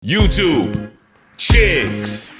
YouTube, chicks.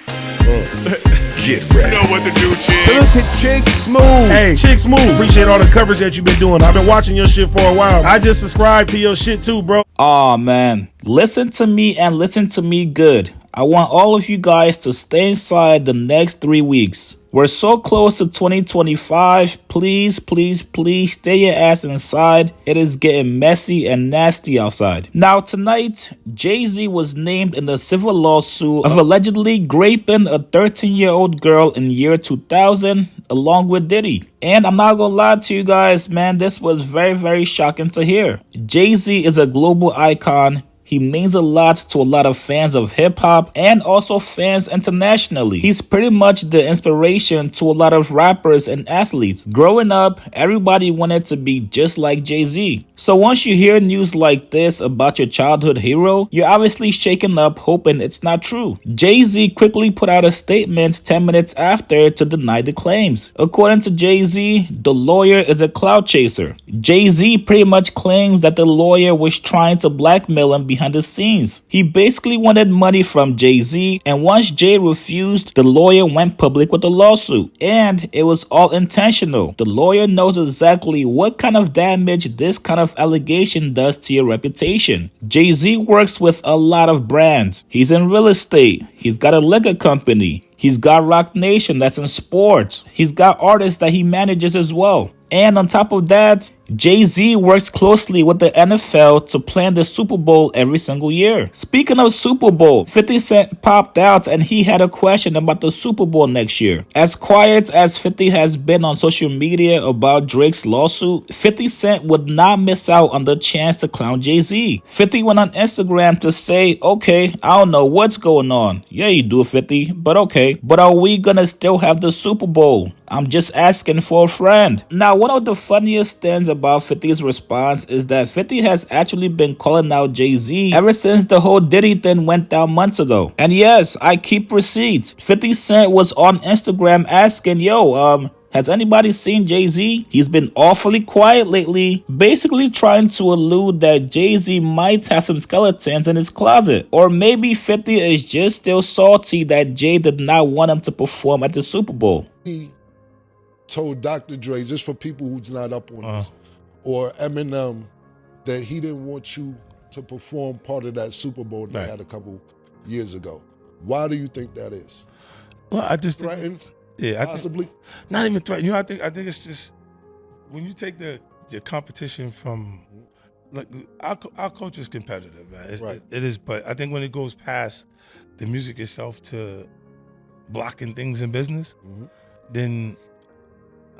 Get ready. You know what to do, chicks. Listen, Chick Smooth. Hey, Chick Smooth. Appreciate all the coverage that you've been doing. I've been watching your shit for a while. I just subscribed to your shit too, bro. Aw, man. Listen to me and listen to me good. I want all of you guys to stay inside the next 3 weeks. We're so close to 2025. Please, please, please stay your ass inside. It is getting messy and nasty outside. Now, tonight, Jay-Z was named in the civil lawsuit of allegedly raping a 13-year-old girl in year 2000, along with Diddy. And I'm not gonna lie to you guys, man, this was very, very shocking to hear. Jay-Z is a global icon. He means a lot to a lot of fans of hip-hop and also fans internationally. He's pretty much the inspiration to a lot of rappers and athletes. Growing up, everybody wanted to be just like Jay-Z. So once you hear news like this about your childhood hero, you're obviously shaken up hoping it's not true. Jay-Z quickly put out a statement 10 minutes after to deny the claims. According to Jay-Z, the lawyer is a clout chaser. Jay-Z pretty much claims that the lawyer was trying to blackmail him behind the scenes. He basically wanted money from Jay-Z, and once Jay refused, the lawyer went public with the lawsuit. And it was all intentional. The lawyer knows exactly what kind of damage this kind of allegation does to your reputation. Jay-Z works with a lot of brands. He's in real estate. He's got a liquor company. He's got Rock Nation that's in sports. He's got artists that he manages as well. And on top of that, Jay-Z works closely with the NFL to plan the Super Bowl every single year. Speaking of Super Bowl, 50 Cent popped out and he had a question about the Super Bowl next year. As quiet as 50 has been on social media about Drake's lawsuit, 50 Cent would not miss out on the chance to clown Jay-Z. 50 went on Instagram to say, okay, I don't know what's going on. Yeah, you do, 50, but okay. But are we gonna still have the Super Bowl? I'm just asking for a friend. Now, one of the funniest things about 50's response is that 50 has actually been calling out Jay-Z ever since the whole Diddy thing went down months ago. And yes, I keep receipts. 50 Cent was on Instagram asking, yo, has anybody seen Jay-Z? He's been awfully quiet lately, basically trying to allude that Jay-Z might have some skeletons in his closet. Or maybe 50 is just still salty that Jay did not want him to perform at the Super Bowl. He told Dr. Dre, just for people who's not up on this, or Eminem, that he didn't want you to perform part of that Super Bowl they had a couple years ago. Why do you think that is? Well, I just threatened. Yeah, possibly. Not even threatened. You know, I think it's just when you take the competition from like our culture is competitive, man. It is, but I think when it goes past the music itself to blocking things in business, then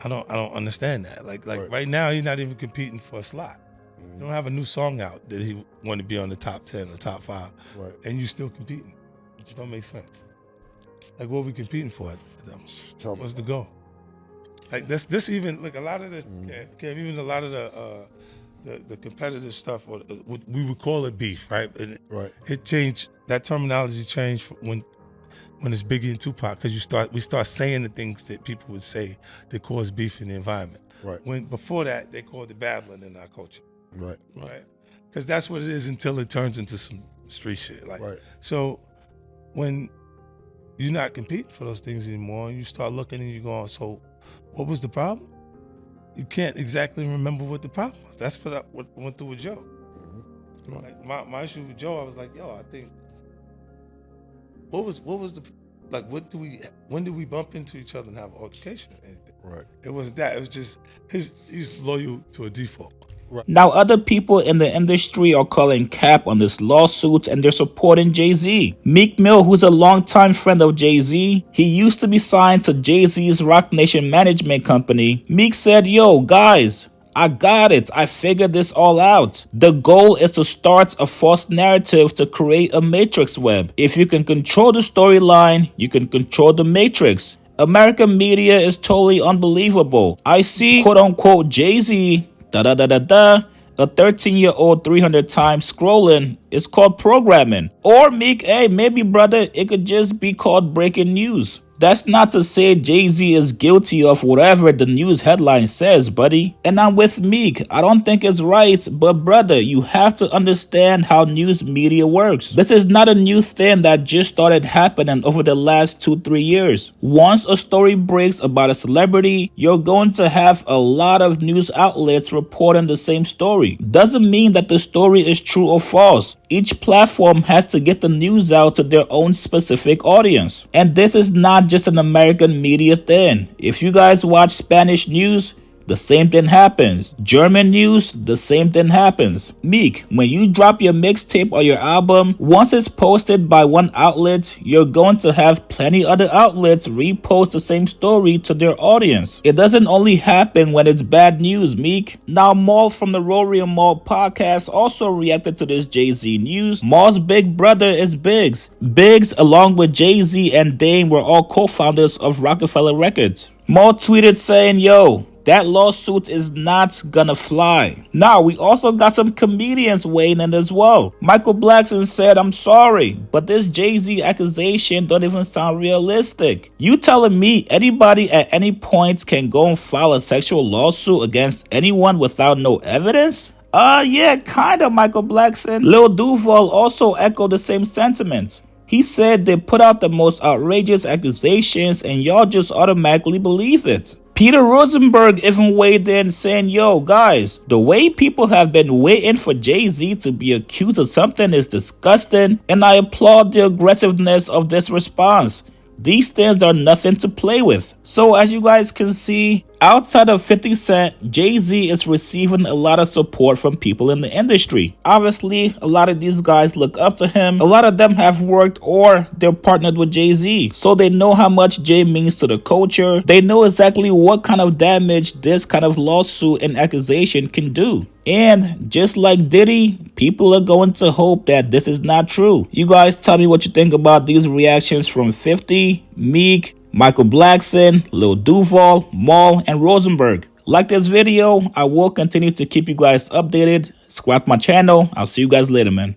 I don't understand that. Like right now, he's not even competing for a slot. You don't have a new song out that he want to be on the top 10 or top 5, and you still competing. It don't make sense. Like, what are we competing for? Tell me. What's the goal? Like this even like a lot of the even a lot of the competitive stuff, or what we would call it beef, right? And it changed. That terminology changed when it's Biggie and Tupac, because we start saying the things that people would say that cause beef in the environment. When before that they called it battling in our culture. Right. Because that's what it is until it turns into some street shit. Like so when you're not competing for those things anymore, and you start looking and you're going, so what was the problem? You can't exactly remember what the problem was. That's what went through with Joe. Like my issue with Joe, I was like, yo, I think what was the like? When did we bump into each other and have an altercation or anything? It wasn't that. It was just he's loyal to a default. Now, other people in the industry are calling cap on this lawsuit, and they're supporting Jay-Z. Meek Mill, who's a longtime friend of Jay-Z, he used to be signed to Jay-Z's Rock Nation management company. Meek said, yo, guys, I got it. I figured this all out. The goal is to start a false narrative to create a matrix web. If you can control the storyline, you can control the matrix. American media is totally unbelievable. I see, quote unquote, Jay-Z, a 13-year-old 300 times scrolling is called programming. Or Meek, hey, maybe brother, it could just be called breaking news. That's not to say Jay-Z is guilty of whatever the news headline says, buddy. And I'm with Meek. I don't think it's right, but brother, you have to understand how news media works. This is not a new thing that just started happening over the last 2-3 years. Once a story breaks about a celebrity, you're going to have a lot of news outlets reporting the same story. Doesn't mean that the story is true or false. Each platform has to get the news out to their own specific audience. And this is not just an American media thing. If you guys watch Spanish news, the same thing happens. German news, the same thing happens. Meek, when you drop your mixtape or your album, once it's posted by one outlet, you're going to have plenty other outlets repost the same story to their audience. It doesn't only happen when it's bad news, Meek. Now, Maul from the Rory and Maul podcast also reacted to this Jay-Z news. Maul's big brother is Biggs. Biggs, along with Jay-Z and Dame, were all co-founders of Rockefeller Records. Maul tweeted saying, "Yo, that lawsuit is not gonna fly." Now, we also got some comedians weighing in as well. Michael Blackson said, "I'm sorry, but this Jay-Z accusation don't even sound realistic. You telling me anybody at any point can go and file a sexual lawsuit against anyone without no evidence?" Yeah, kinda, Michael Blackson. Lil Duval also echoed the same sentiment. He said they put out the most outrageous accusations and y'all just automatically believe it. Peter Rosenberg even weighed in saying, "Yo, guys, the way people have been waiting for Jay-Z to be accused of something is disgusting, and I applaud the aggressiveness of this response. These things are nothing to play with." So as you guys can see, outside of 50 Cent, Jay-Z is receiving a lot of support from people in the industry. Obviously, a lot of these guys look up to him. A lot of them have worked or they're partnered with Jay-Z. So they know how much Jay means to the culture. They know exactly what kind of damage this kind of lawsuit and accusation can do. And just like Diddy, people are going to hope that this is not true. You guys tell me what you think about these reactions from 50, Meek, Michael Blackson, Lil Duval, Maul, and Rosenberg. Like this video. I will continue to keep you guys updated. Subscribe to my channel. I'll see you guys later, man.